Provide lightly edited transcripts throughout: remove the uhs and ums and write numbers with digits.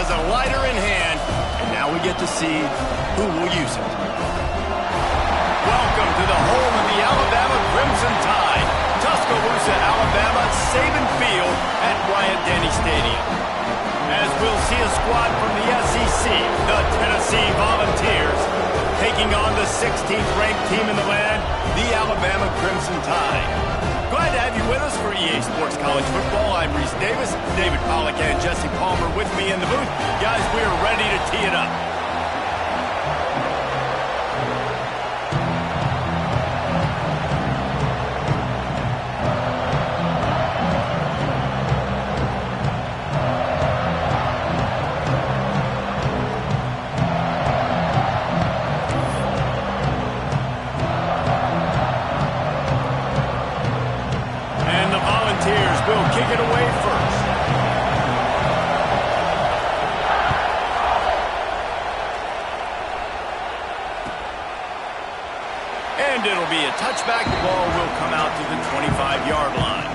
has a lighter in hand, and now we get to see who will use it. Welcome to the home of the Alabama Crimson Tide, Tuscaloosa, Alabama, Saban Field at Bryant-Denny Stadium. As we'll see a squad from the SEC, the Tennessee Volunteers, taking on the 16th ranked team in the land, the Alabama Crimson Tide. Glad to have you with us for EA Sports College Football. I'm Reese Davis, David Pollack and Jesse Palmer with me in the booth. Guys, we are ready to tee it up. Will kick it away first. And it'll be a touchback. The ball will come out to the 25-yard line.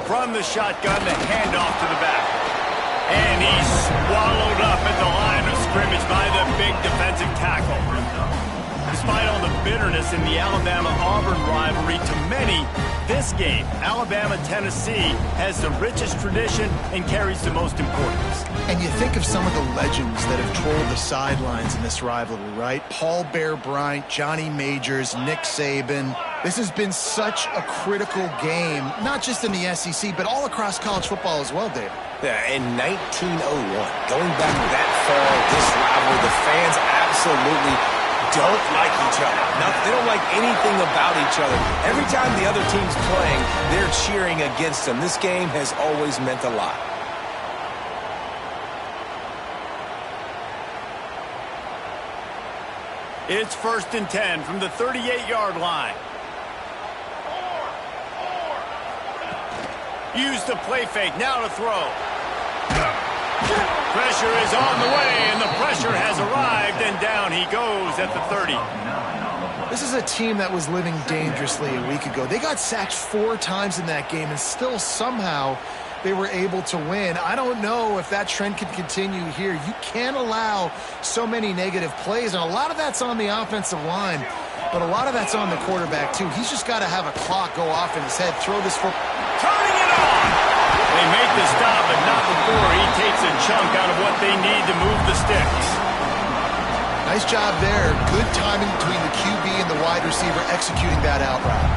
From the shotgun, the handoff to the back. And he's swallowed up at the line of scrimmage by the big defensive tackle. Despite all the bitterness in the Alabama-Auburn rivalry, to many, this game, Alabama-Tennessee, has the richest tradition and carries the most importance. And you think of some of the legends that have trolled the sidelines in this rivalry, right? Paul Bear Bryant, Johnny Majors, Nick Saban. This has been such a critical game, not just in the SEC, but all across college football as well, David. Yeah, in 1901, going back that far, this rivalry, the fans absolutely don't like each other. No, they don't like anything about each other. Every time the other team's playing, they're cheering against them. This game has always meant a lot. It's 1st and 10 from the 38-yard line. Use the play fake, now to throw. Pressure is on the way, and the pressure has arrived, and down he goes at the 30. This is a team that was living dangerously a week ago. They got sacked 4 times in that game, and still somehow they were able to win. I don't know if that trend can continue here. You can't allow so many negative plays, and a lot of that's on the offensive line, but a lot of that's on the quarterback, too. He's just got to have a clock go off in his head, throw this football. Turning it on! They make the stop, but takes a chunk out of what they need to move the sticks. Nice job there. Good timing between the QB and the wide receiver executing that out route.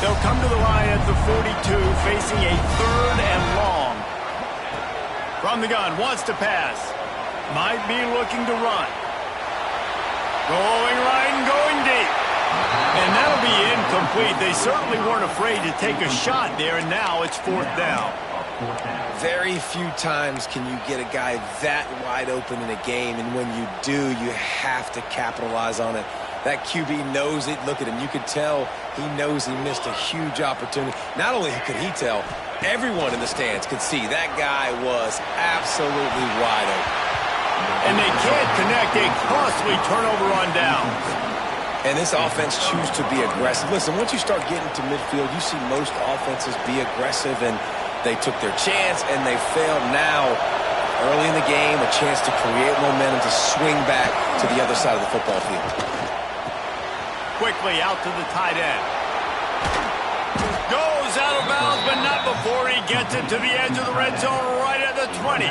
They'll come to the line at the 42, facing a 3rd and long. From the gun, wants to pass. Might be looking to run. Going right and going deep. And that'll be incomplete. They certainly weren't afraid to take a shot there, and now it's 4th down. Very few times can you get a guy that wide open in a game, and when you do, you have to capitalize on it. That QB knows it. Look at him. You could tell he knows he missed a huge opportunity. Not only could he tell, everyone in the stands could see that guy was absolutely wide open. And they can't connect a costly turnover on downs. And this offense chooses to be aggressive. Listen, once you start getting to midfield, you see most offenses be aggressive, and they took their chance, and they failed. Now, early in the game, a chance to create momentum to swing back to the other side of the football field. Quickly out to the tight end. Goes out of bounds, but not before he gets it to the edge of the red zone right at the 20.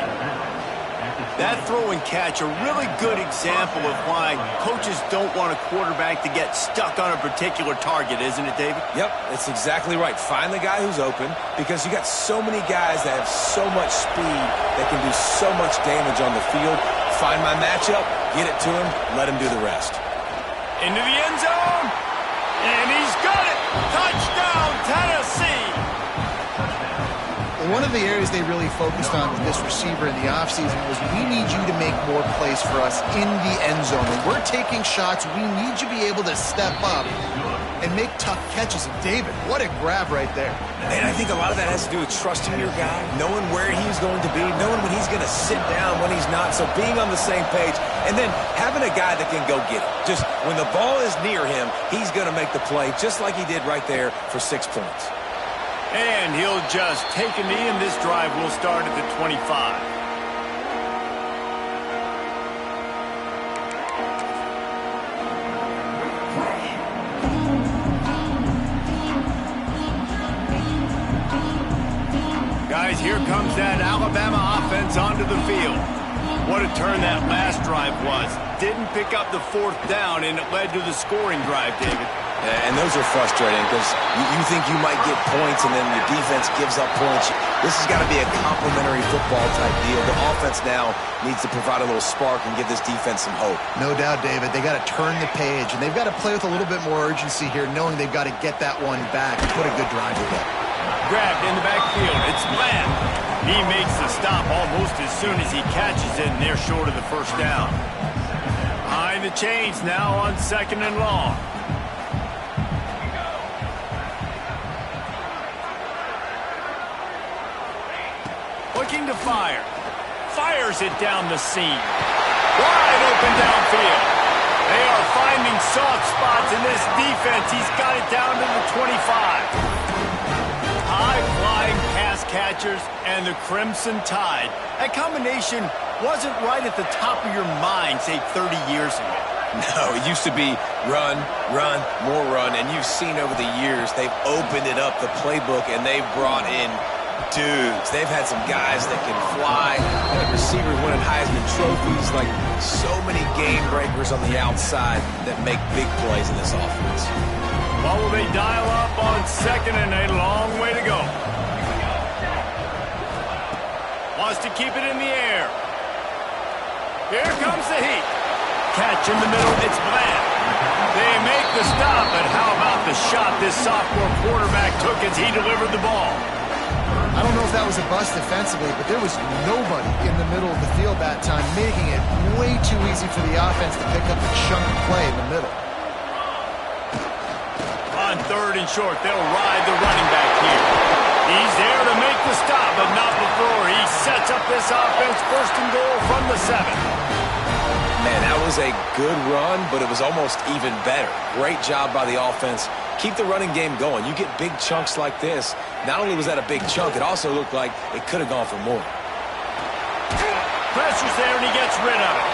That throw and catch, a really good example of why coaches don't want a quarterback to get stuck on a particular target, isn't it, David? Yep, that's exactly right. Find the guy who's open, because you got so many guys that have so much speed that can do so much damage on the field. Find my matchup, get it to him, let him do the rest. Into the end zone, and he's got it! Touchdown, Tennessee! One of the areas they really focused on with this receiver in the offseason was, we need you to make more plays for us in the end zone. When we're taking shots, we need you to be able to step up and make tough catches. And David, what a grab right there. And I think a lot of that has to do with trusting your guy, knowing where he's going to be, knowing when he's going to sit down, when he's not. So being on the same page, and then having a guy that can go get it. Just when the ball is near him, he's going to make the play, just like he did right there for 6 points. And he'll just take a knee, and this drive will start at the 25. Guys, here comes that Alabama offense onto the field. What a turn that last drive was. Didn't pick up the 4th down, and it led to the scoring drive, David. And those are frustrating, because you think you might get points, and then your defense gives up points. This has got to be a complementary football type deal. The offense now needs to provide a little spark and give this defense some hope. No doubt, David. They got to turn the page, and they've got to play with a little bit more urgency here, knowing they've got to get that one back and put a good drive together. Grabbed in the backfield. It's Bland. He makes the stop almost as soon as he catches it, and they're short of the 1st down. Behind the chains now on 2nd and long. Looking to fire. Fires it down the seam. Wide open downfield. They are finding soft spots in this defense. He's got it down to the 25. High-flying pass catchers and the Crimson Tide. That combination wasn't right at the top of your mind, say, 30 years ago. No, it used to be run, run, more run, and you've seen over the years they've opened it up, the playbook, and they've brought in dudes. They've had some guys that can fly, and receivers winning Heisman trophies, like so many game breakers on the outside that make big plays in this offense. What will they dial up on 2nd and a long way to go? Wants to keep it in the air. Here comes the heat. Catch in the middle, it's Bland. They make the stop, but how about the shot this sophomore quarterback took as he delivered the ball? I don't know if that was a bust defensively, but there was nobody in the middle of the field that time, making it way too easy for the offense to pick up a chunk of play in the middle. On 3rd and short, they'll ride the running back here. He's there to make the stop, but not before he sets up this offense 1st and goal from the 7. Man, that was a good run, but it was almost even better. Great job by the offense. Keep the running game going. You get big chunks like this. Not only was that a big chunk, it also looked like it could have gone for more. Pressure's there, and he gets rid of it.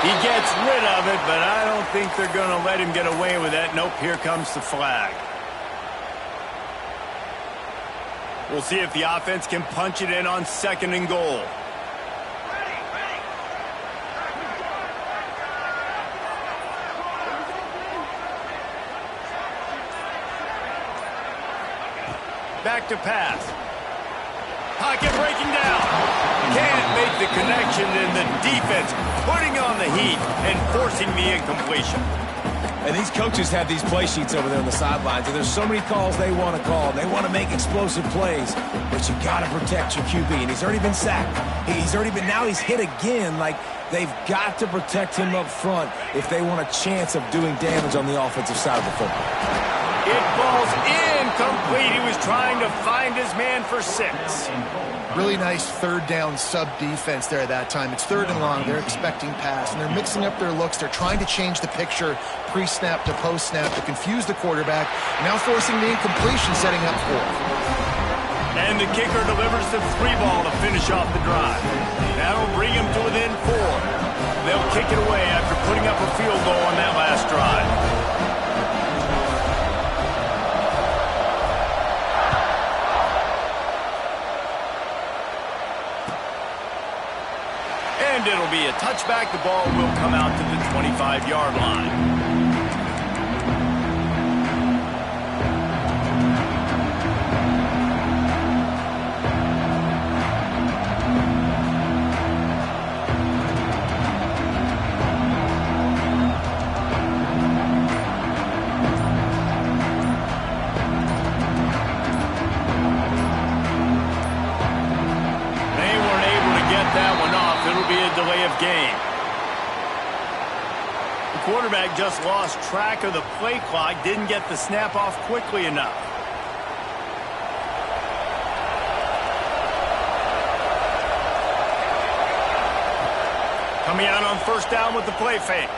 He gets rid of it, but I don't think they're going to let him get away with that. Nope, here comes the flag. We'll see if the offense can punch it in on 2nd and goal. Back to pass. Pocket breaking down. Can't make the connection, and the defense putting on the heat and forcing the incompletion. And these coaches have these play sheets over there on the sidelines, and there's so many calls they want to call. They want to make explosive plays, but you got to protect your QB, and he's already been sacked. Now he's hit again. Like, they've got to protect him up front if they want a chance of doing damage on the offensive side of the football. It falls incomplete. He was trying to find his man for 6. Really nice third down sub defense there at that time. It's 3rd and long. They're expecting pass, and they're mixing up their looks. They're trying to change the picture pre-snap to post-snap to confuse the quarterback, now forcing the incompletion, setting up 4th. And the kicker delivers the 3 ball to finish off the drive. That'll bring him to within 4. They'll kick it away after putting up a field goal on that last drive. And it'll be a touchback. The ball will come out to the 25-yard line. Delay of game. The quarterback just lost track of the play clock, didn't get the snap off quickly enough. Coming out on 1st down with the play fake.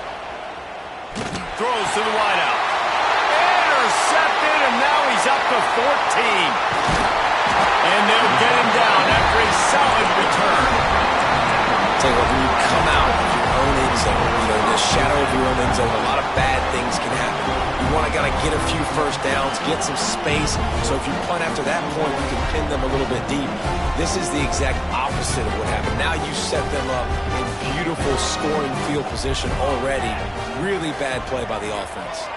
Throws to the wideout. Intercepted, and now he's up to 14. And they'll get him down after a solid return. Tell you what, when you come out of your own end zone, in the shadow of your own end zone, a lot of bad things can happen. You want to get a few first downs, get some space, so if you punt after that point, you can pin them a little bit deep. This is the exact opposite of what happened. Now you set them up in beautiful scoring field position already. Really bad play by the offense.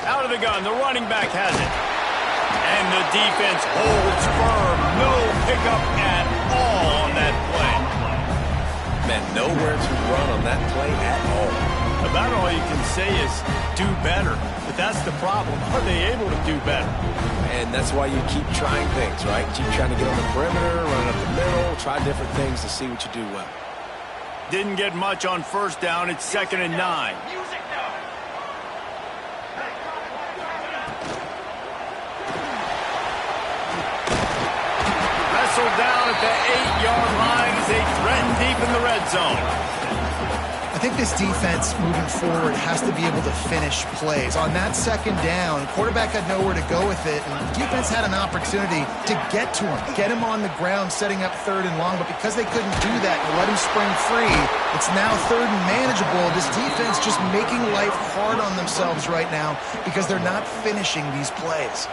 Out of the gun, the running back has it. And the defense holds firm. No pickup at all on that play. Man, nowhere to run on that play at all. About all you can say is do better. But that's the problem. Are they able to do better? And that's why you keep trying things, right? Keep trying to get on the perimeter, run up the middle, try different things to see what you do well. Didn't get much on 1st down. It's 2nd and 9. Down at the 8-yard line as they threaten deep in the red zone. I think this defense moving forward has to be able to finish plays. On that 2nd down, quarterback had nowhere to go with it, and the defense had an opportunity to get to him, get him on the ground, setting up 3rd and long, but because they couldn't do that and let him spring free, it's now 3rd and manageable. This defense just making life hard on themselves right now because they're not finishing these plays.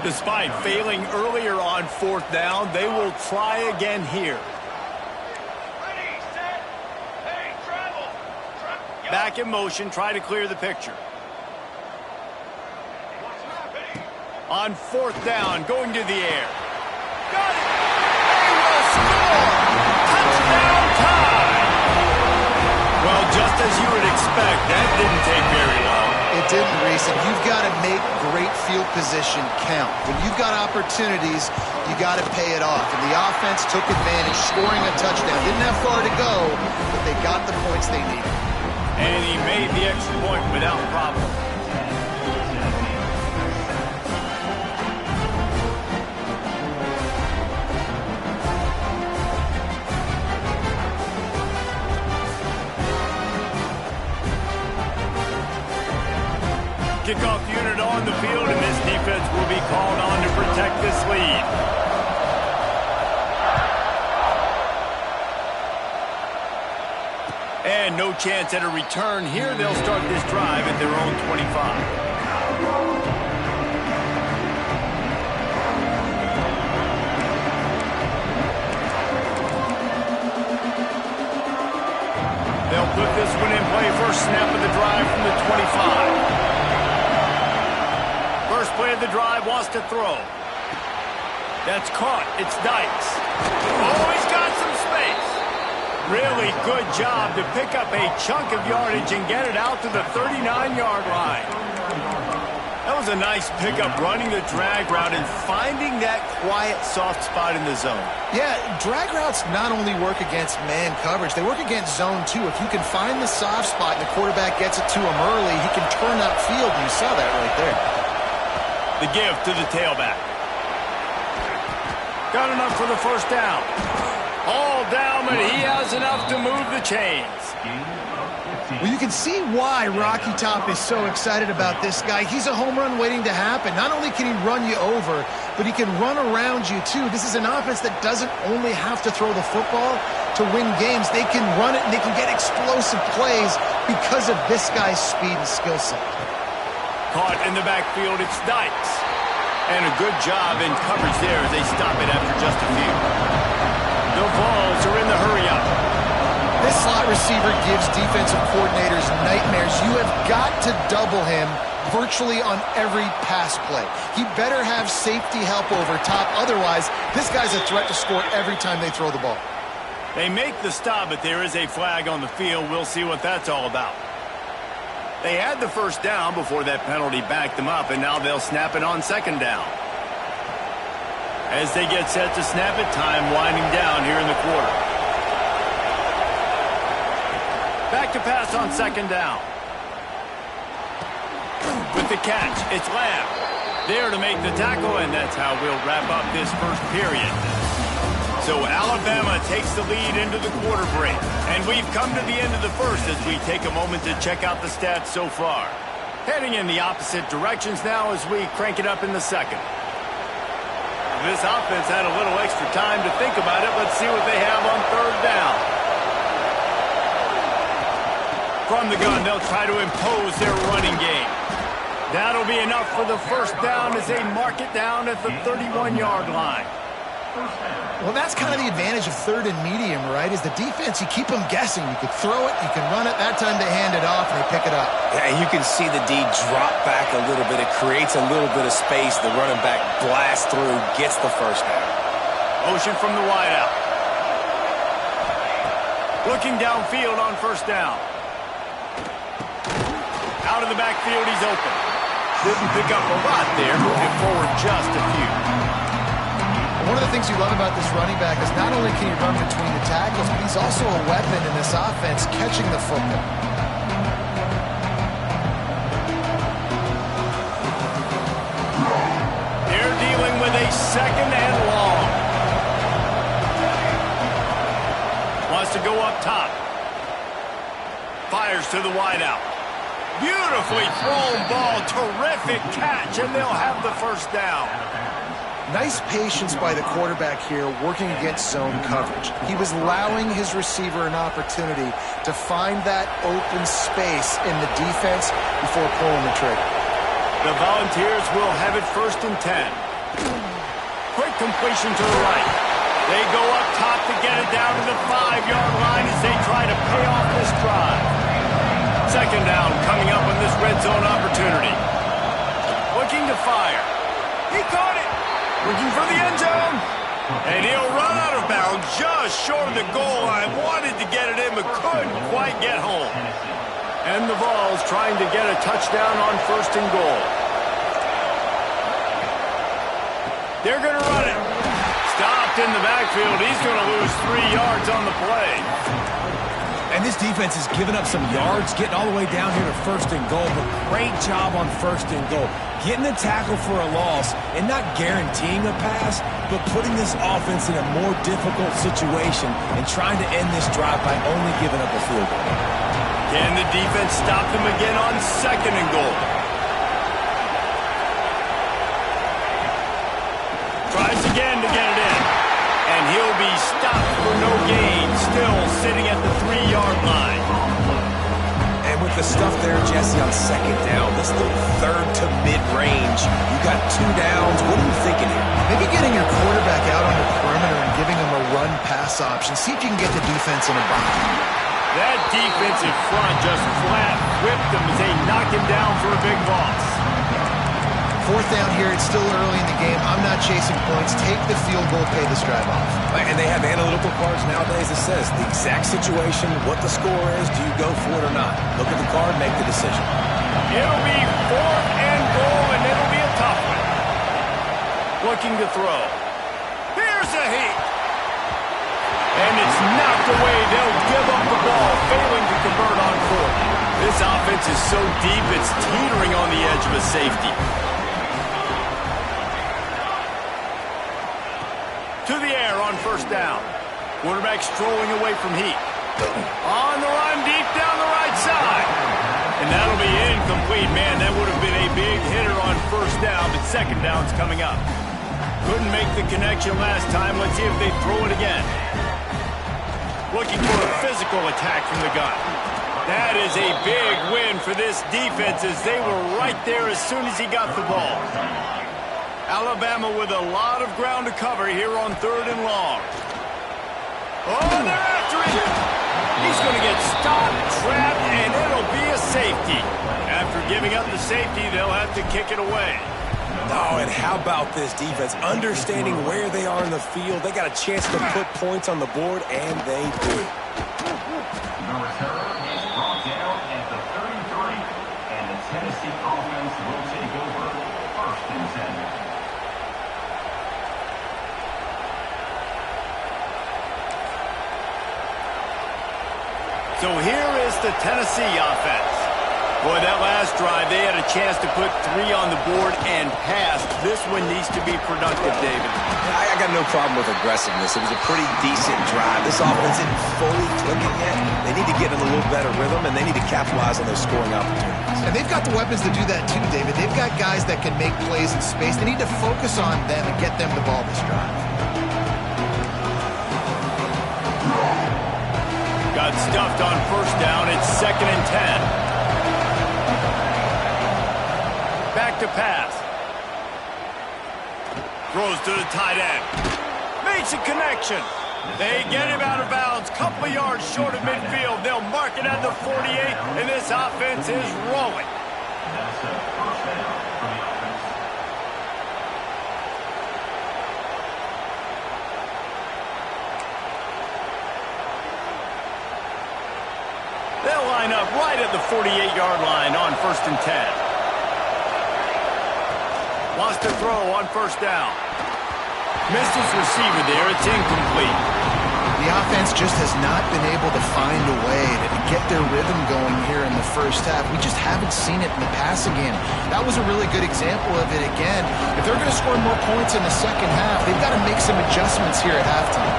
Despite failing earlier on 4th down, they will try again here. Back in motion, try to clear the picture. On 4th down, going to the air. Got it! They will score! Touchdown time! Well, just as you would expect, that didn't take very long. It didn't, Reese, and you've got to make great field position count. When you've got opportunities, you got to pay it off. And the offense took advantage, scoring a touchdown. Didn't have far to go, but they got the points they needed. And he made the extra point without problem. Kickoff unit on the field, and this defense will be called on to protect this lead. And no chance at a return here. They'll start this drive at their own 25. They'll put this one in play. First snap of the drive from the 25. First play of the drive, wants to throw. That's caught. It's Dykes. Oh, he's got some space. Really good job to pick up a chunk of yardage and get it out to the 39-yard line. That was a nice pickup, running the drag route and finding that quiet, soft spot in the zone. Yeah, drag routes not only work against man coverage, they work against zone too. If you can find the soft spot and the quarterback gets it to him early, he can turn upfield, and you saw that right there. The give to the tailback. Got enough for the first down. All down, but he has enough to move the chains. Well, you can see why Rocky Top is so excited about this guy. He's a home run waiting to happen. Not only can he run you over, but he can run around you too. This is an offense that doesn't only have to throw the football to win games. They can run it and they can get explosive plays because of this guy's speed and skill set. Caught in the backfield, it's Dykes. And a good job in coverage there as they stop it after just a few. The Vols are in the hurry-up. This slot receiver gives defensive coordinators nightmares. You have got to double him virtually on every pass play. He better have safety help over top. Otherwise, this guy's a threat to score every time they throw the ball. They make the stop, but there is a flag on the field. We'll see what that's all about. They had the first down before that penalty backed them up, and now they'll snap it on second down. As they get set to snap it, time winding down here in the quarter. Back to pass on second down. With the catch, it's Lamb. There to make the tackle, and that's how we'll wrap up this first period. So Alabama takes the lead into the quarter break. And we've come to the end of the first as we take a moment to check out the stats so far. Heading in the opposite directions now as we crank it up in the second. This offense had a little extra time to think about it. Let's see what they have on third down. From the gun, they'll try to impose their running game. That'll be enough for the first down as they mark it down at the 31-yard line. Well, that's kind of the advantage of third and medium, right? Is the defense, you keep them guessing. You could throw it, you can run it. That time they hand it off and they pick it up. Yeah, you can see the D drop back a little bit. It creates a little bit of space. The running back blasts through, gets the first down. Motion from the wideout. Looking downfield on first down. Out of the backfield, he's open. Didn't pick up a lot there, moving forward just a few. One of the things you love about this running back is not only can he run between the tackles, but he's also a weapon in this offense, catching the football. They're dealing with a second and long. Wants to go up top. Fires to the wideout. Beautifully thrown ball, terrific catch, and they'll have the first down. Nice patience by the quarterback here, working against zone coverage. He was allowing his receiver an opportunity to find that open space in the defense before pulling the trigger. The Volunteers will have it first and 10. Quick completion to the right. They go up top to get it down to the 5-yard line as they try to pay off this drive. Second down coming up on this red zone opportunity. Looking to fire. He caught it. Looking for the end zone. And he'll run out of bounds just short of the goal line. Wanted to get it in but couldn't quite get home. And the Vols trying to get a touchdown on first and goal. They're going to run it. Stopped in the backfield. He's going to lose 3 yards on the play. And this defense has given up some yards, getting all the way down here to first and goal, but great job on first and goal. Getting the tackle for a loss and not guaranteeing a pass, but putting this offense in a more difficult situation and trying to end this drive by only giving up a field goal. Can the defense stop them again on second and goal? Tries again to get it in. And he'll be stopped for no gain, still sitting at the 3-yard line. And with the stuff there, Jesse, on second down, this little third to mid-range, you got 2 downs. What are you thinking here? Maybe getting your quarterback out on the perimeter and giving him a run-pass option. See if you can get the defense in a bind. That defensive front just flat whipped him as they knocked him down for a big loss. Fourth down here, it's still early in the game. I'm not chasing points. Take the field goal, pay this drive off. And they have analytical cards nowadays that says the exact situation, what the score is, do you go for it or not? Look at the card, make the decision. It'll be 4th and goal, and it'll be a tough one. Looking to throw. Here's a heat. And it's knocked away. They'll give up the ball, failing to convert on 4th. This offense is so deep, it's teetering on the edge of a safety. To the air on 1st down. Quarterback strolling away from heat. On the run, deep down the right side. And that'll be incomplete. Man, that would have been a big hitter on 1st down, but 2nd down's coming up. Couldn't make the connection last time. Let's see if they throw it again. Looking for a physical attack from the gun. That is a big win for this defense as they were right there as soon as he got the ball. Alabama with a lot of ground to cover here on 3rd and long. Oh, they're after him. He's going to get stopped, trapped, and it'll be a safety. After giving up the safety, they'll have to kick it away. Oh, and how about this defense? Understanding where they are in the field. They got a chance to put points on the board, and they do. The return is brought down at the 33, and the Tennessee offense will take over 1st and 10. So here is the Tennessee offense. Boy, that last drive, they had a chance to put 3 on the board and pass. This one needs to be productive, David. I got no problem with aggressiveness. It was a pretty decent drive. This offense isn't fully clicking yet. They need to get in a little better rhythm, and they need to capitalize on those scoring opportunities. And they've got the weapons to do that too, David. They've got guys that can make plays in space. They need to focus on them and get them the ball this drive. Got stuffed on 1st down. It's 2nd and 10. Back to pass. Throws to the tight end. Makes a connection. They get him out of bounds. Couple yards short of midfield. They'll mark it at the 48, and this offense is rolling. That's a 1st down for the offense. They'll line up right at the 48-yard line on 1st and 10. Wants to throw on 1st down. Missed his receiver there. It's incomplete. The offense just has not been able to find a way to get their rhythm going here in the 1st half. We just haven't seen it in the passing game. That was a really good example of it again. If they're going to score more points in the 2nd half, they've got to make some adjustments here at halftime.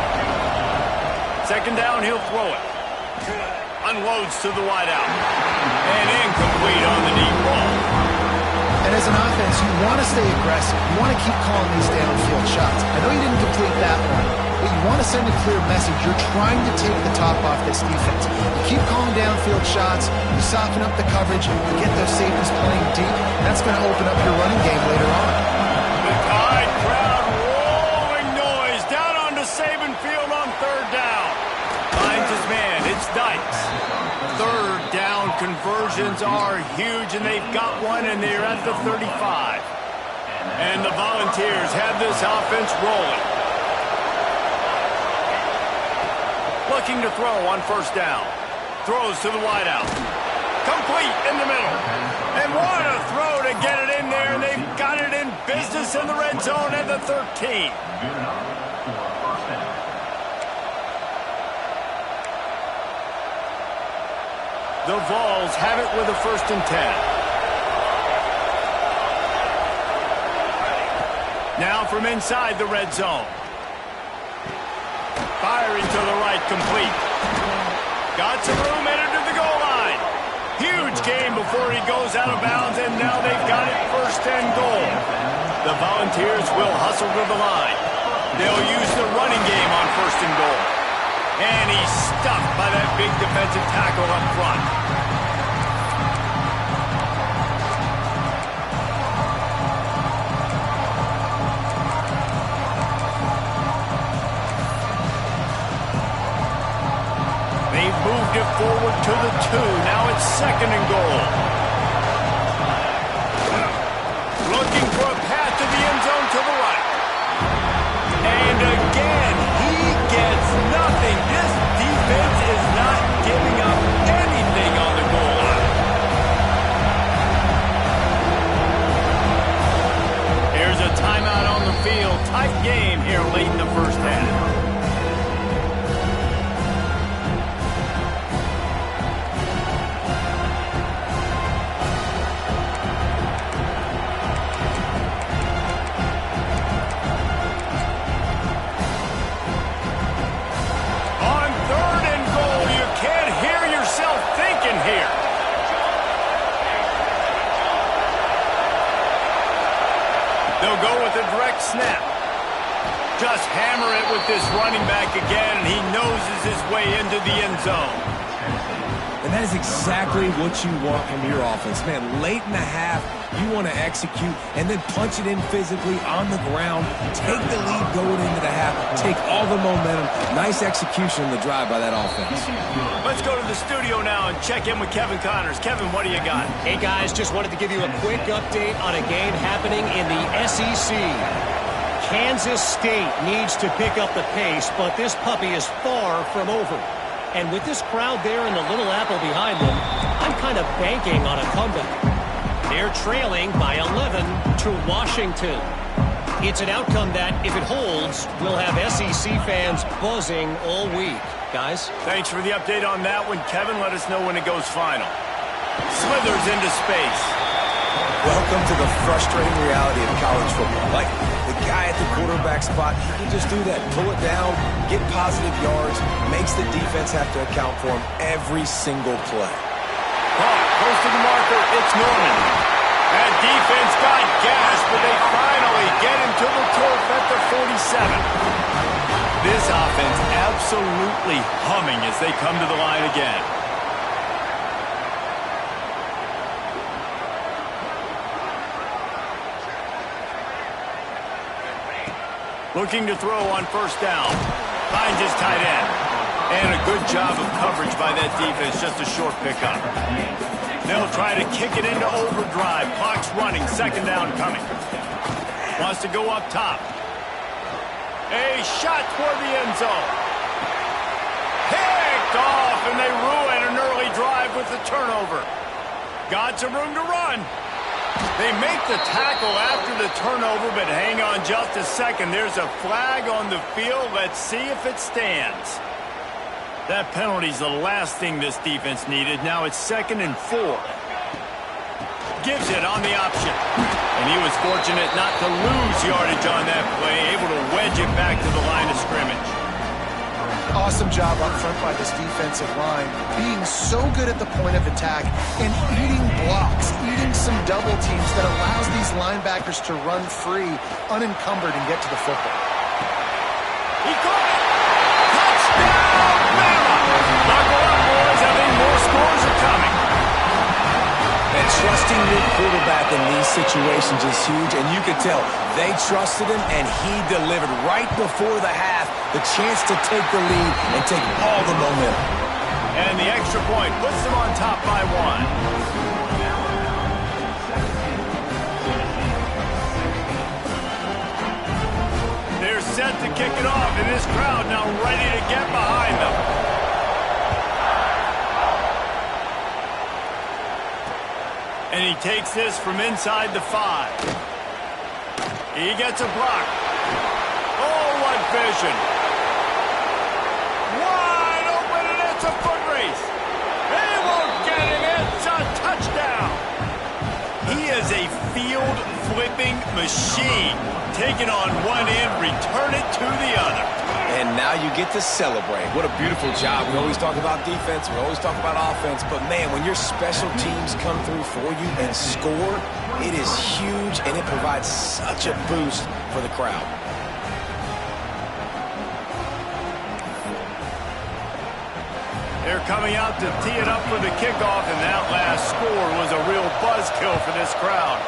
2nd down, he'll throw it. Unloads to the wideout. And incomplete on the deep ball. And as an offense, you want to stay aggressive. You want to keep calling these downfield shots. I know you didn't complete that one, but you want to send a clear message. You're trying to take the top off this defense. You keep calling downfield shots, you soften up the coverage, you get those safeties playing deep, and that's going to open up your running game later on. The Tide crowd rolling noise down onto Saban Field on 3rd down. Finds his man. It's Dykes. 3rd down conversions are huge, and they've got one, and they're at the 35. And the Volunteers have this offense rolling. Looking to throw on 1st down. Throws to the wideout. Complete in the middle. And what a throw to get it in there. They've got it in business in the red zone at the 13. Good enough for 1st down. The Vols have it with a 1st and 10. Now from inside the red zone. Firing to the right, complete. Got some room, headed to the goal line. Huge game before he goes out of bounds, and now they've got it 1st and goal. The Volunteers will hustle to the line. They'll use the running game on 1st and goal. And he's stuffed by that big defensive tackle up front. They They've moved it forward to the 2. Now it's 2nd and goal. Looking for a path to the end zone to the right. And again, he gets nothing. This defense is not giving up anything on the goal line. Here's a timeout on the field. Tight game here late in the first half. Here. They'll go with a direct snap. Just hammer it with this running back again, and he noses his way into the end zone. And that is exactly what you want from your offense. Man, late in the half, you want to execute and then punch it in physically on the ground. Take the lead going into the half. Take all the momentum. Nice execution on the drive by that offense. Let's go to the studio now and check in with Kevin Connors. Kevin, what do you got? Hey, guys, just wanted to give you a quick update on a game happening in the SEC. Kansas State needs to pick up the pace, but this puppy is far from over. And with this crowd there and the Little Apple behind them, I'm kind of banking on a comeback. They're trailing by 11 to Washington. It's an outcome that, if it holds, will have SEC fans buzzing all week. Guys? Thanks for the update on that one, Kevin. Let us know when it goes final. Slithers into space. Welcome to the frustrating reality of college football. Like, the guy at the quarterback spot, he can just do that. Pull it down, get positive yards, makes the defense have to account for him every single play. Close to the marker, it's Norman. That defense got gas, but they finally get him to the turf at the 47. This offense absolutely humming as they come to the line again. Looking to throw on first down. Finds his tight end. And a good job of coverage by that defense. Just a short pickup. They'll try to kick it into overdrive. Clock's running. 2nd down coming. Wants to go up top. A shot toward the end zone. Picked off, and they ruin an early drive with the turnover. Got some room to run. They make the tackle after the turnover, but hang on just a second. There's a flag on the field. Let's see if it stands. That penalty's the last thing this defense needed. Now it's 2nd and 4. Gives it on the option. And he was fortunate not to lose yardage on that play, able to wedge it back to the line of scrimmage. Awesome job up front by this defensive line, being so good at the point of attack and eating blocks, eating some double teams that allows these linebackers to run free, unencumbered, and get to the football. He caught it! Touchdown, Bama! Buckle up, boys. I think more scores are coming. And trusting your quarterback in these situations is huge, and you could tell they trusted him, and he delivered right before the half, the chance to take the lead and take all the momentum. And the extra point puts them on top by 1. They're set to kick it off, and this crowd now ready to get behind them. And he takes this from inside the 5. He gets a block. Oh, what vision. Wide open, and it's a foot race. They won't get him. It's a touchdown. He is a field-flipping machine. Take it on one end, return it to the other. And now you get to celebrate. What a beautiful job. We always talk about defense. We always talk about offense. But, man, when your special teams come through for you and score, it is huge, and it provides such a boost for the crowd. They're coming out to tee it up for the kickoff, and that last score was a real buzzkill for this crowd.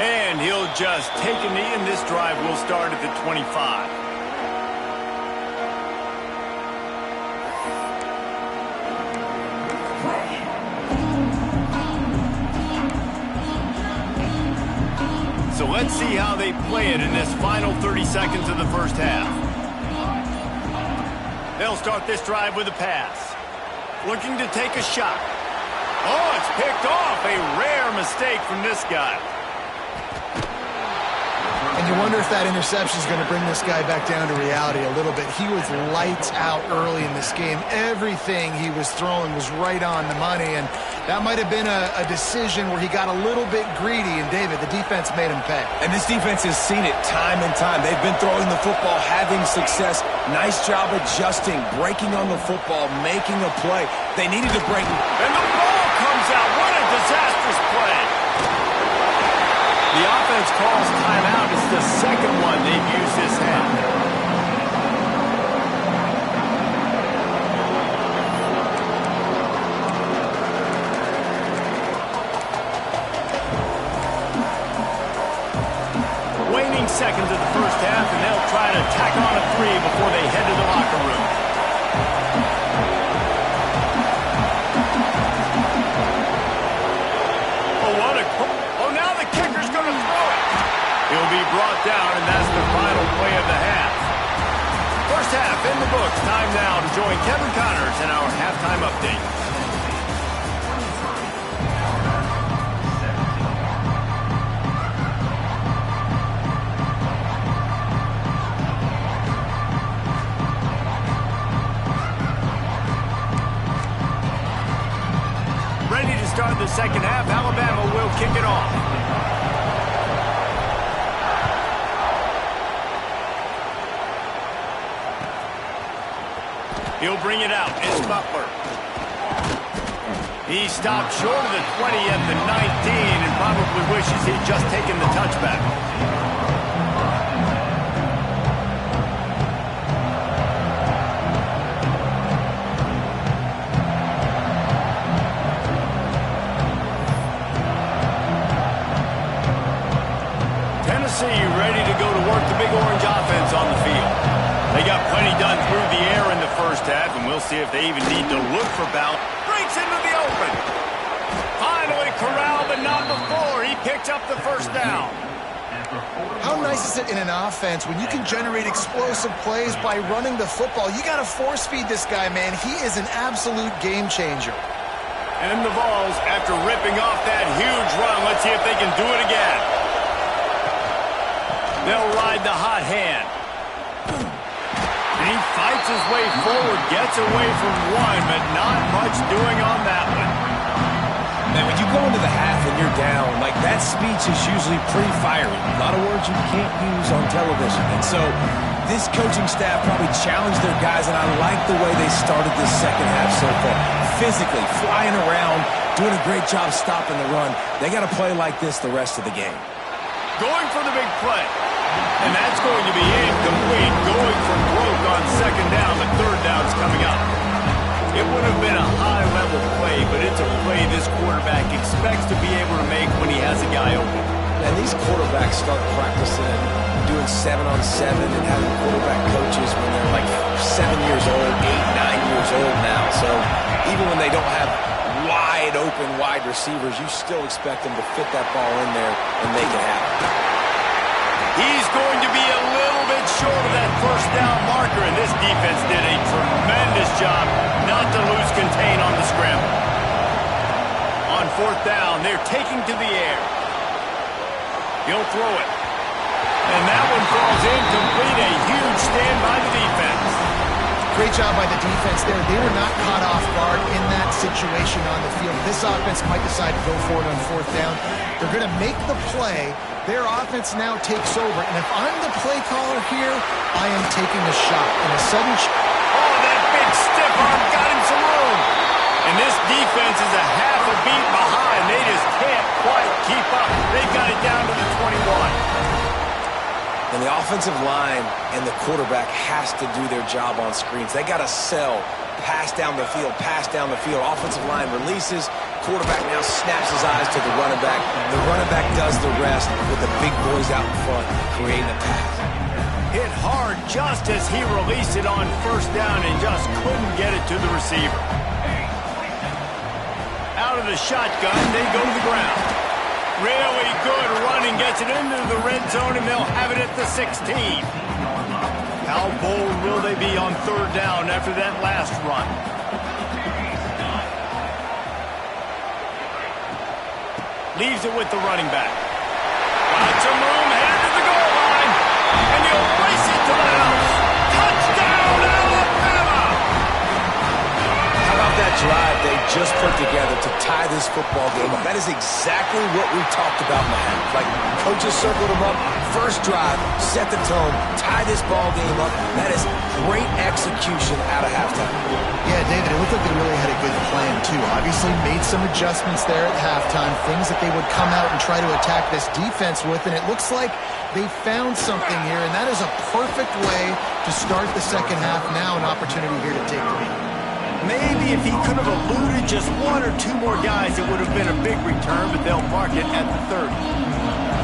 And he'll just take a knee, and this drive will start at the 25. Let's see how they play it in this final 30 seconds of the first half. They'll start this drive with a pass. Looking to take a shot. Oh, it's picked off. A rare mistake from this guy. And you wonder if that interception is going to bring this guy back down to reality a little bit. He was lights out early in this game. Everything he was throwing was right on the money, and that might have been a decision where he got a little bit greedy, and David, the defense made him pay. And this defense has seen it time and time. They've been throwing the football, having success. Nice job adjusting, breaking on the football, making a play. They needed to break. And the ball comes out. What a disastrous play. The offense calls timeout. It's the second one they've used this half. Waning seconds of the first half, and they'll try to tack on a 3 before they head to the locker room. He'll be brought down, and that's the final play of the half. First half in the books. Time now to join Kevin Connors in our halftime update. Ready to start the second half. Alabama will kick it off. He'll bring it out. It's Butler. He stopped short of the 20 at the 19 and probably wishes he'd just taken the touchback. Tennessee ready to go to work the Big Orange offense on the field. They got plenty done through the air in the first half, and we'll see if they even need to look for Bout. Breaks into the open. Finally corralled, but not before. He picked up the first down. How nice is it in an offense when you can generate explosive plays by running the football? You got to force feed this guy, man. He is an absolute game changer. And the Vols, after ripping off that huge run, let's see if they can do it again. They'll ride the hot hand. He fights his way forward, gets away from one, but not much doing on that one. Man, when you go into the half and you're down, like that speech is usually pretty fiery. A lot of words you can't use on television. And so this coaching staff probably challenged their guys, and I like the way they started this second half so far. Physically, flying around, doing a great job stopping the run. They got to play like this the rest of the game. Going for the big play. And that's going to be incomplete. Going for broke on second down. The third down's coming up. It would have been a high-level play, but it's a play this quarterback expects to be able to make when he has a guy open. And these quarterbacks start practicing doing 7-on-7 and having quarterback coaches when they're like 7 years old, 8, 9 years old now. So even when they don't have wide open wide receivers, you still expect them to fit that ball in there and make it happen. He's going to be a little bit short of that first down marker, and this defense did a tremendous job not to lose contain on the scramble. On fourth down, they're taking to the air. He'll throw it. And that one falls incomplete. A huge stand by the defense. Great job by the defense there. They were not caught off guard in that situation on the field. This offense might decide to go for it on fourth down. They're going to make the play. Their offense now takes over. And if I'm the play caller here, I am taking a shot. And a sudden oh, that big stiff arm got him some room. And this defense is a half a beat behind. They just can't quite keep up. They've got it down to the 21. And the offensive line and the quarterback has to do their job on screens. They got to sell, pass down the field, pass down the field. Offensive line releases. Quarterback now snaps his eyes to the running back. The running back does the rest with the big boys out in front creating a pass. Hit hard just as he released it on first down and just couldn't get it to the receiver. Out of the shotgun, they go to the ground. Really good running, gets it into the red zone, and they'll have it at the 16. How bold will they be on third down after that last run? Leaves it with the running back. Lots of room, headed to the goal line, and he'll race it to the house. Touchdown, Alabama! How about that drive they just put together to tie this football game up? That is exactly what we talked about in the half. Like, coaches circled them up. First drive, set the tone, tie this ball game up. That is great execution out of halftime. Yeah, David, it looked like they really had a good plan, too. Obviously made some adjustments there at halftime, things that they would come out and try to attack this defense with, and it looks like they found something here, and that is a perfect way to start the second half. Now an opportunity here to take the lead. Maybe if he could have eluded just one or two more guys, it would have been a big return, but they'll mark it at the 30.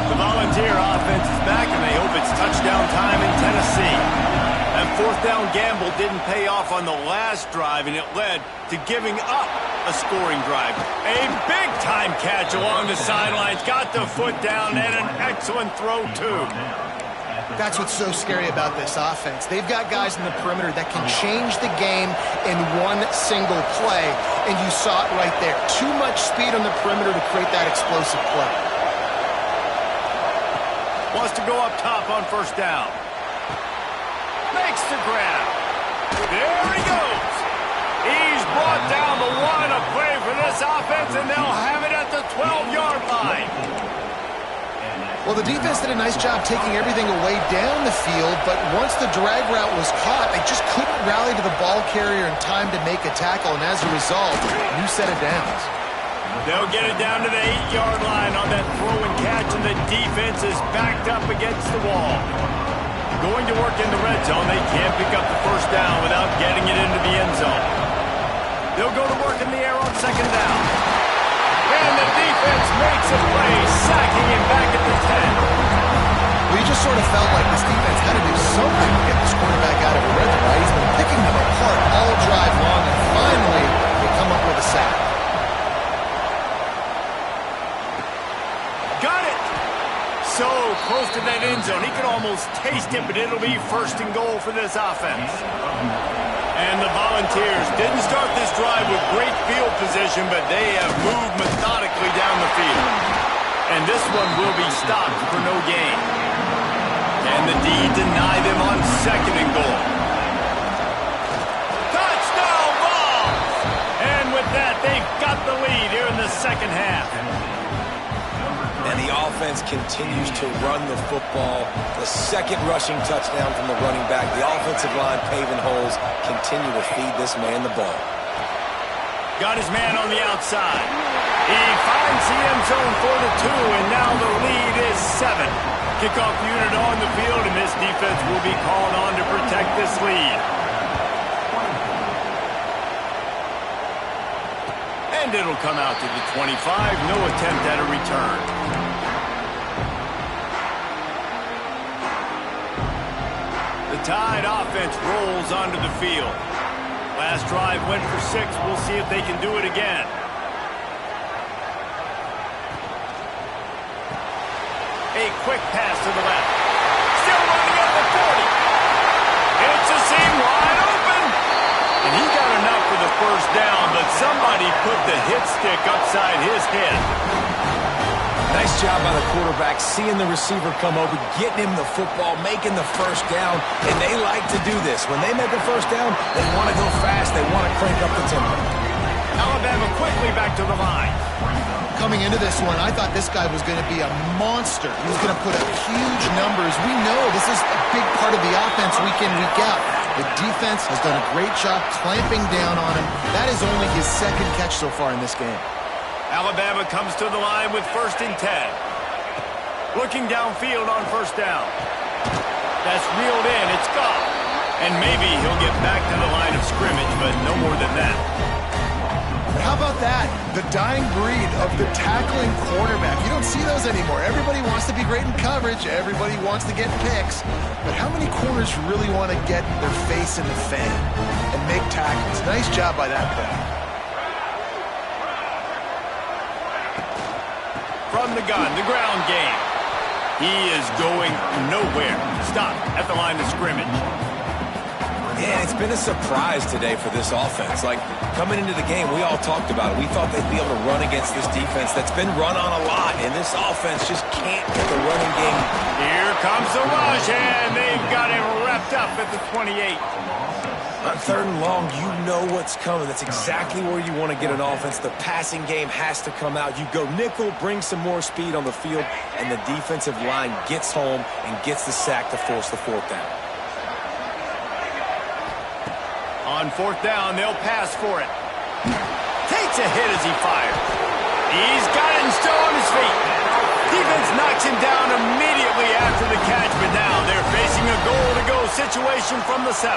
The Volunteer offense is back, and they hope it's touchdown time in Tennessee. That fourth down gamble didn't pay off on the last drive, and it led to giving up a scoring drive. A big-time catch along the sidelines, got the foot down, and an excellent throw, too. That's what's so scary about this offense. They've got guys in the perimeter that can change the game in one single play, and you saw it right there. Too much speed on the perimeter to create that explosive play. Wants to go up top on first down. Makes the grab. There he goes. He's brought down the one, a play for this offense, and they'll have it at the 12-yard line. Well, the defense did a nice job taking everything away down the field, but once the drag route was caught, they just couldn't rally to the ball carrier in time to make a tackle, and as a result, new set of downs. They'll get it down to the 8-yard line on that throw and catch, and the defense is backed up against the wall. Going to work in the red zone, they can't pick up the first down without getting it into the end zone. They'll go to work in the air on second down. And the defense makes a play, sacking him back at the 10. We just sort of felt like this defense had to do something to get this quarterback out of a rhythm, right? He's been picking them apart all drive long, and finally they come up with a sack. Got it! So close to that end zone. He can almost taste it, but it'll be first and goal for this offense. And the Volunteers didn't start this drive with great field position, but they have moved methodically down the field. And this one will be stopped for no gain. And the D deny them on second and goal. Touchdown Vols! And with that, they've got the lead here in the second half. And the offense continues to run the football. The second rushing touchdown from the running back. The offensive line paving holes. Continue to feed this man the ball. Got his man on the outside. He finds the end zone for the 2, and now the lead is 7. Kickoff unit on the field, and this defense will be called on to protect this lead. And it'll come out to the 25. No attempt at a return. The Tide offense rolls onto the field. Last drive went for 6. We'll see if they can do it again. A quick pass to the left. Still running at the 40. It's a seam wide open. And he got enough for the first down, but somebody put the hit stick upside his head. Nice job by the quarterback, seeing the receiver come over, getting him the football, making the first down, and they like to do this. When they make a first down, they want to go fast, they want to crank up the tempo. Alabama quickly back to the line. Coming into this one, I thought this guy was going to be a monster. He was going to put up huge numbers. We know this is a big part of the offense week in, week out. The defense has done a great job clamping down on him. That is only his second catch so far in this game. Alabama comes to the line with 1st and 10. Looking downfield on first down. That's reeled in. It's gone. And maybe he'll get back to the line of scrimmage, but no more than that. But how about that? The dying breed of the tackling quarterback. You don't see those anymore. Everybody wants to be great in coverage. Everybody wants to get picks. But how many corners really want to get their face in the fan and make tackles? Nice job by that play. From from the gun, the ground game. He is going nowhere. Stop at the line of scrimmage. Yeah, it's been a surprise today for this offense. Like, coming into the game, we all talked about it. We thought they'd be able to run against this defense that's been run on a lot, and this offense just can't get the running game. Here comes the rush, and they've got him wrapped up at the 28. On 3rd and long, you know what's coming. That's exactly where you want to get an offense. The passing game has to come out. You go nickel, bring some more speed on the field, and the defensive line gets home and gets the sack to force the 4th down. On 4th down, they'll pass for it. Takes a hit as he fires. He's got it and still on his feet. Defense knocks him down immediately after the catch, but now they're facing a goal-to-go situation from the 7.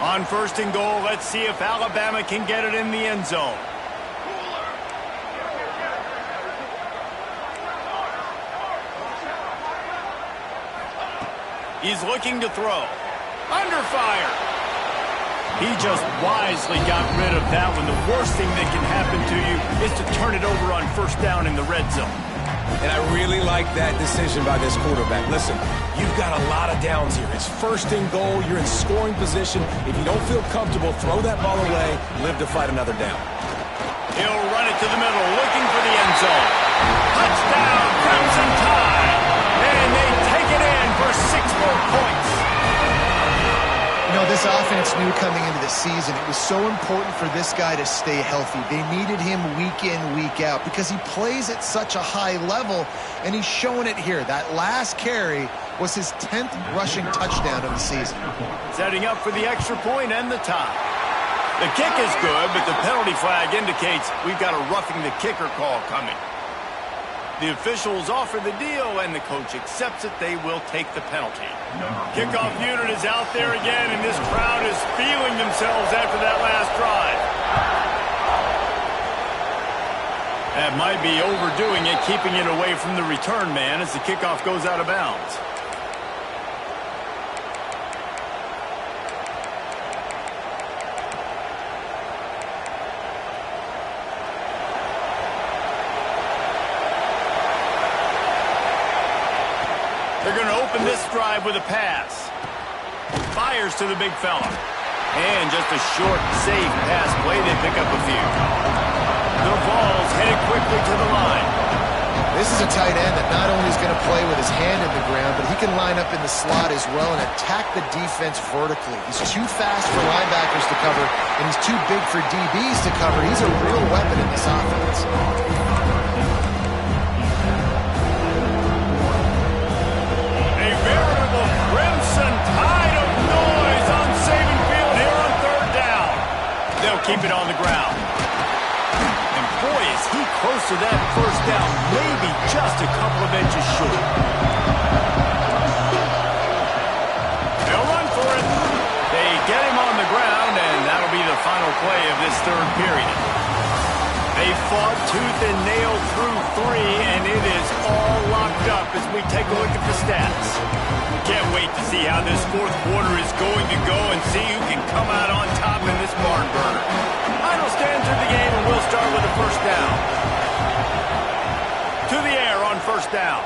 On 1st and goal, let's see if Alabama can get it in the end zone. He's looking to throw. Under fire. He just wisely got rid of that one. The worst thing that can happen to you is to turn it over on 1st down in the red zone. And I really like that decision by this quarterback. Listen, you've got a lot of downs here. It's 1st and goal. You're in scoring position. If you don't feel comfortable, throw that ball away. Live to fight another down. He'll run it to the middle, looking for the end zone. Touchdown, Crimson Tide. And they take it in for 6 more points. You know, this offense knew coming into the season it was so important for this guy to stay healthy. They needed him week in, week out because he plays at such a high level, and he's showing it here. That last carry was his 10th rushing touchdown of the season. Setting up for the extra point and the tie. The kick is good, but the penalty flag indicates we've got a roughing the kicker call coming. The officials offer the deal, and the coach accepts it. They will take the penalty. Kickoff unit is out there again, and this crowd is feeling themselves after that last drive. That might be overdoing it, keeping it away from the return man as the kickoff goes out of bounds. They're going to open this drive with a pass. Fires to the big fella. And just a short, safe pass play. They pick up a few. The ball's headed quickly to the line. This is a tight end that not only is going to play with his hand in the ground, but he can line up in the slot as well and attack the defense vertically. He's too fast for linebackers to cover, and he's too big for DBs to cover. He's a real weapon in this offense. Keep it on the ground. And boy, is he close to that 1st down, maybe just a couple of inches short. They'll run for it. They get him on the ground, and that'll be the final play of this 3rd period. They fought tooth and nail through 3, and it is all locked up as we take a look at the stats. Can't wait to see how this 4th quarter is going to go and see who can come out on top in this barn burner. Final stand through the game, and we'll start with the 1st down. To the air on 1st down.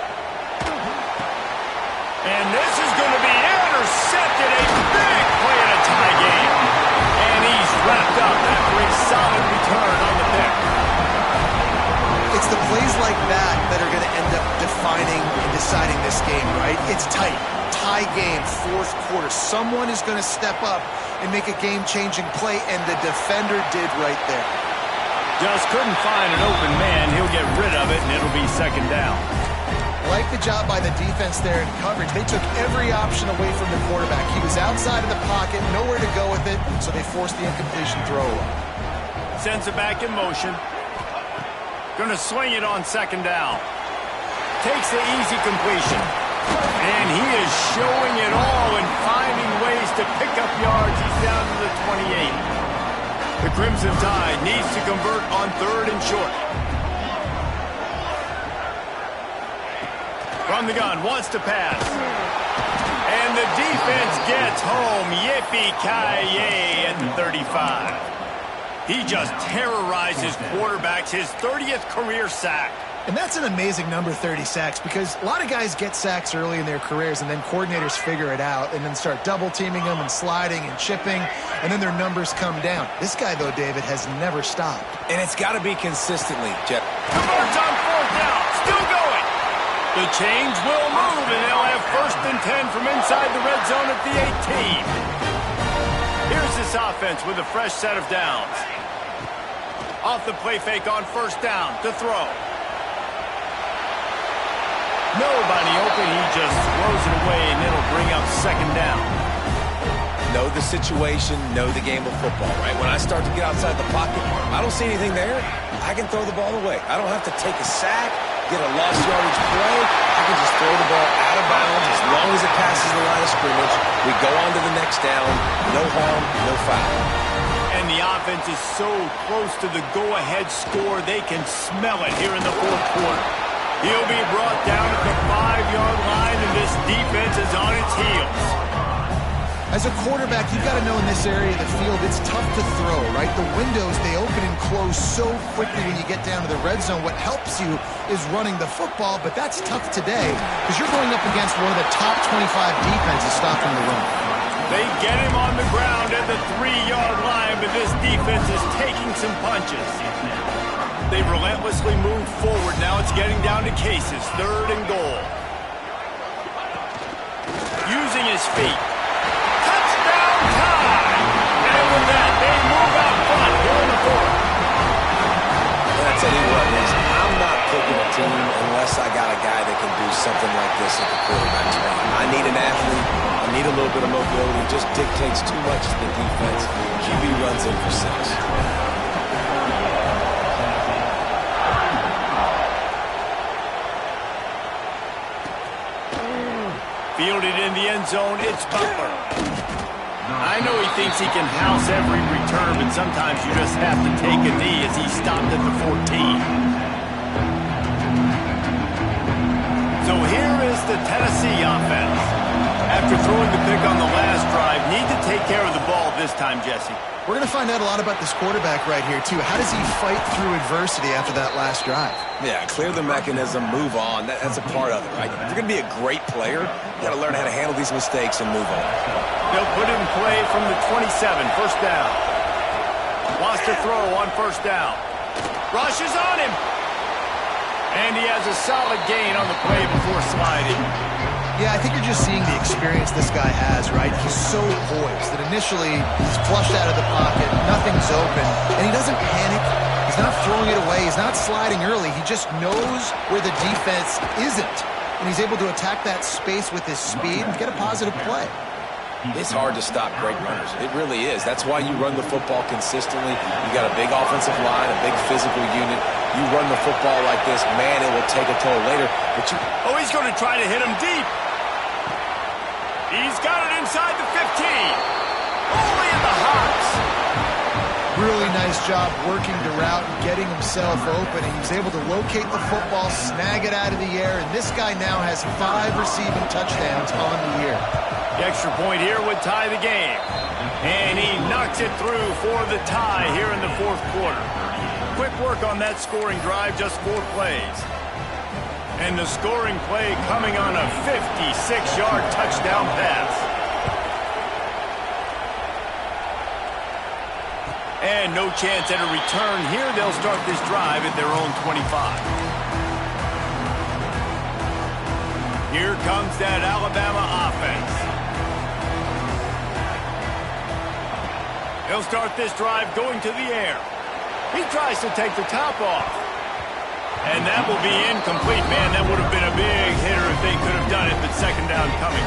And this is going to be intercepted. A big play in a tie game. And he's wrapped up after a solid return on the pick. It's the plays like that that are going to end up defining and deciding this game, right? It's tight. Tie game, 4th quarter. Someone is going to step up and make a game-changing play, and the defender did right there. Just couldn't find an open man. He'll get rid of it, and it'll be 2nd down. Like the job by the defense there in coverage. They took every option away from the quarterback. He was outside of the pocket, nowhere to go with it, so they forced the incompletion throw. Sends it back in motion. Going to swing it on 2nd down. Takes the easy completion. And he is showing it all and finding ways to pick up yards. He's down to the 28. The Crimson Tide needs to convert on 3rd and short. From the gun, wants to pass. And the defense gets home. Yippee-ki-yay at the 35. He just terrorizes quarterbacks, his 30th career sack. And that's an amazing number, 30 sacks, because a lot of guys get sacks early in their careers and then coordinators figure it out and then start double-teaming them and sliding and chipping, and then their numbers come down. This guy, though, David, has never stopped. And it's got to be consistently, Jeff. Converts on 4th down, still going. The chains will move, and they'll have 1st and 10 from inside the red zone at the 18. Here's this offense with a fresh set of downs. Off the play fake on 1st down to throw. Nobody open, he just throws it away, and it'll bring up 2nd down. Know the situation, know the game of football, right? When I start to get outside the pocket, I don't see anything there, I can throw the ball away. I don't have to take a sack, get a lost yardage play. I can just throw the ball out of bounds as long as it passes the line of scrimmage. We go on to the next down. No harm, no foul. And the offense is so close to the go-ahead score, they can smell it here in the 4th quarter. He'll be brought down at the 5-yard line, and this defense is on its heels. As a quarterback, you've got to know in this area of the field, it's tough to throw, right? The windows, they open and close so quickly when you get down to the red zone. What helps you is running the football, but that's tough today because you're going up against one of the top 25 defenses stopping the run. They get him on the ground at the 3-yard line, but this defense is taking some punches. They relentlessly move forward. Now it's getting down to cases. 3rd and goal. Using his feet. Touchdown time! And with that, they move out front here in the 4th. And I tell you what, Liz, I'm not picking a team unless I got a guy that can do something like this at the quarterback spot. I need an athlete. I need a little bit of mobility. It just dictates too much to the defense. QB runs in for 6. Fielded in the end zone, it's Butler. I know he thinks he can house every return, but sometimes you just have to take a knee as he stopped at the 14. So here is the Tennessee offense. After throwing the pick on the last drive, need to take care of the ball this time, Jesse. We're going to find out a lot about this quarterback right here, too. How does he fight through adversity after that last drive? Yeah, clear the mechanism, move on. That's a part of it, right? If you're going to be a great player, you got to learn how to handle these mistakes and move on. They'll put him in play from the 27, 1st down. Wants to throw on 1st down. Rushes on him. And he has a solid gain on the play before sliding. Yeah, I think you're just seeing the experience this guy has, right? He's so poised that initially he's flushed out of the pocket, nothing's open, and he doesn't panic. He's not throwing it away. He's not sliding early. He just knows where the defense isn't, and he's able to attack that space with his speed and get a positive play. It's hard to stop great runners. It really is. That's why you run the football consistently. You got a big offensive line, a big physical unit. You run the football like this, man, it will take a toll later. But oh, he's going to try to hit him deep. He's got it inside the 15. Only in the hops. Really nice job working the route and getting himself open. He was able to locate the football, snag it out of the air, and this guy now has 5 receiving touchdowns on the year. The extra point here would tie the game. And he knocks it through for the tie here in the 4th quarter. Quick work on that scoring drive, just 4 plays. And the scoring play coming on a 56-yard touchdown pass. And no chance at a return here. They'll start this drive at their own 25. Here comes that Alabama offense. They'll start this drive going to the air. He tries to take the top off. And that will be incomplete. Man, that would have been a big hitter if they could have done it, but 2nd down coming.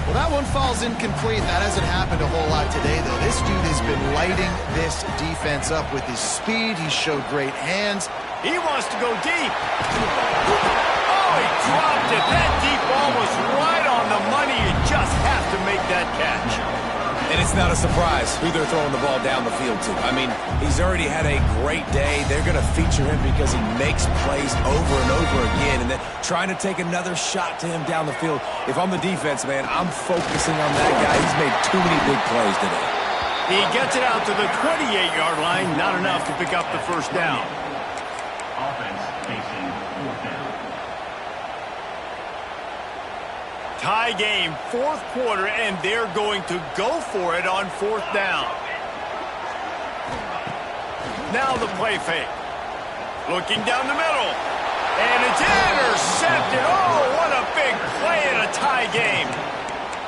Well, that one falls incomplete. That hasn't happened a whole lot today, though. This dude has been lighting this defense up with his speed. He showed great hands. He wants to go deep. Oh, he dropped it. That deep ball was right on the money. You just have to make that catch. And it's not a surprise who they're throwing the ball down the field to. I mean, he's already had a great day. They're going to feature him because he makes plays over and over again. And then trying to take another shot to him down the field. If I'm the defense, man, I'm focusing on that guy. He's made too many big plays today. He gets it out to the 28-yard line. Not enough to pick up the first down. Offense facing fourth down. Tie game, fourth quarter, and they're going to go for it on fourth down. Now the play fake. Looking down the middle. And it's intercepted. Oh, what a big play in a tie game.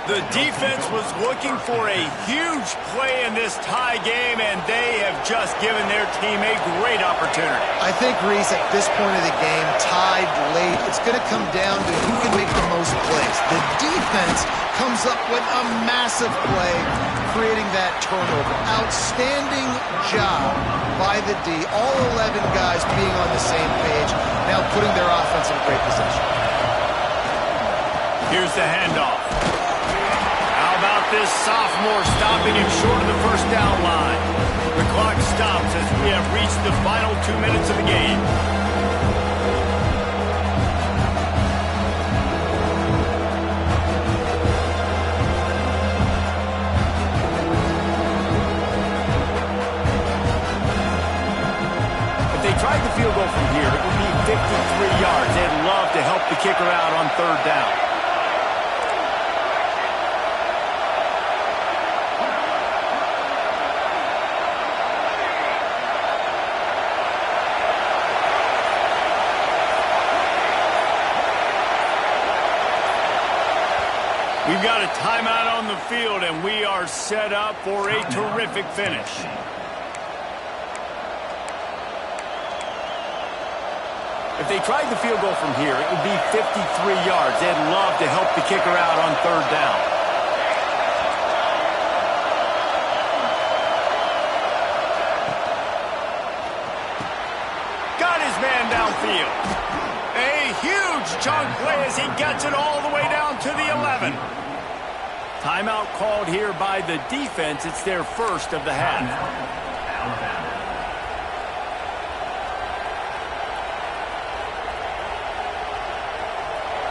The defense was looking for a huge play in this tie game, and they have just given their team a great opportunity. I think, Reese, at this point of the game, tied late, it's going to come down to who can make the most plays. The defense comes up with a massive play, creating that turnover. Outstanding job by the D. All 11 guys being on the same page, now putting their offense in great position. Here's the handoff. How about this sophomore stopping him short of the first down line? The clock stops as we have reached the final 2 minutes of the game. If they tried the field goal from here, it would be 53 yards. They'd love to help the kicker out on third down. We've got a timeout on the field, and we are set up for a terrific finish. If they tried the field goal from here, it would be 53 yards. They'd love to help the kicker out on third down. Got his man downfield. A huge chunk play as he gets it all the way down to the 11. Timeout called here by the defense. It's their first of the half.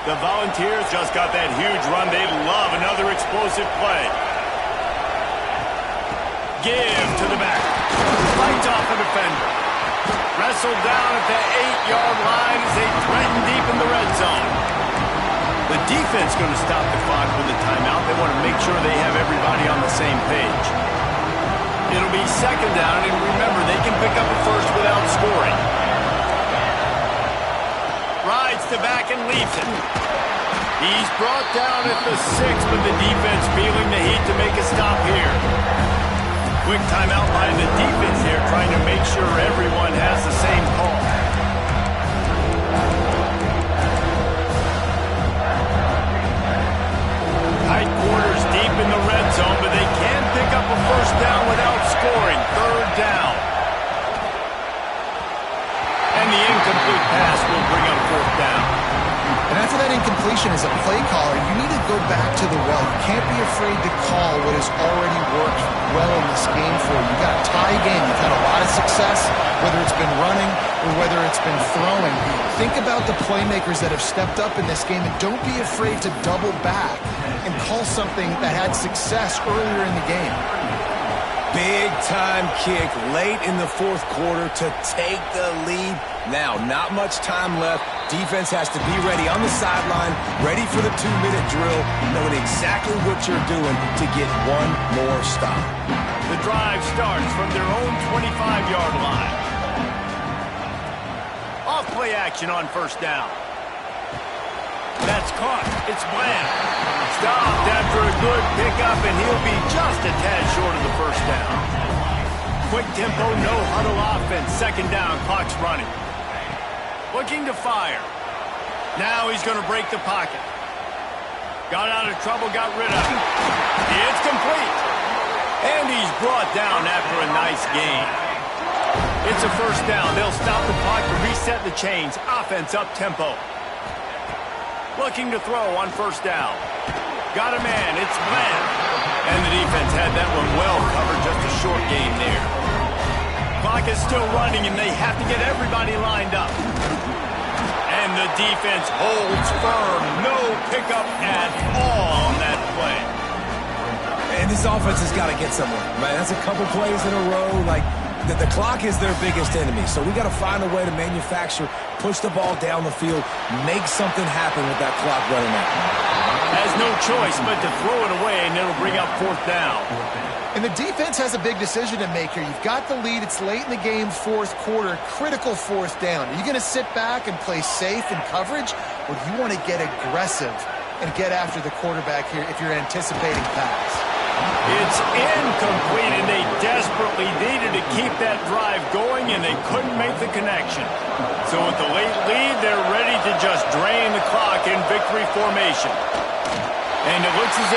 The Volunteers just got that huge run. They love another explosive play. Give to the back. Fights off a defender. Wrestled down at the 8-yard line as they threaten deep in the red zone. The defense going to stop the clock with the timeout. They want to make sure they have everybody on the same page. It'll be second down, and remember, they can pick up a first without scoring. Rides the back and leaves it. He's brought down at the 6, but the defense feeling the heat to make a stop here. Quick timeout by the defense here, trying to make sure everyone has the same call. Tight quarters deep in the red zone, but they can pick up a first down without scoring. Third down. And the incomplete pass will bring up fourth down. And after that incompletion as a play caller, you need to go back to the well. You can't be afraid to call what has already worked well in this game for you. You've got a tie game. You've had a lot of success, whether it's been running or whether it's been throwing. Think about the playmakers that have stepped up in this game, and don't be afraid to double back and call something that had success earlier in the game. Big time kick late in the fourth quarter to take the lead. Now, not much time left. Defense has to be ready on the sideline, ready for the 2-minute drill, knowing exactly what you're doing to get one more stop. The drive starts from their own 25-yard line. Off play action on first down. That's caught. It's Bland. Stopped after a good pickup, and he'll be just a tad short of the first down. Quick tempo, no huddle offense. Second down, clock's running. Looking to fire. Now he's going to break the pocket. Got out of trouble, got rid of it. It's complete. And he's brought down after a nice gain. It's a first down. They'll stop the clock to reset the chains. Offense up tempo. Looking to throw on first down. Got a man. It's Bland. And the defense had that one well covered. Just a short gain there. Clock is still running, and they have to get everybody lined up. And the defense holds firm. No pickup at all on that play. And this offense has got to get somewhere, right? That's a couple plays in a row. Like, the clock is their biggest enemy. So we got to find a way to manufacture, push the ball down the field, make something happen with that clock running out. Has no choice but to throw it away, and it'll bring up fourth down. And the defense has a big decision to make here. You've got the lead. It's late in the game, fourth quarter, critical fourth down. Are you going to sit back and play safe in coverage, or do you want to get aggressive and get after the quarterback here if you're anticipating pass? It's incomplete, and they desperately needed to keep that drive going, and they couldn't make the connection. So with the late lead, they're ready to just drain the clock in victory formation. And it looks as if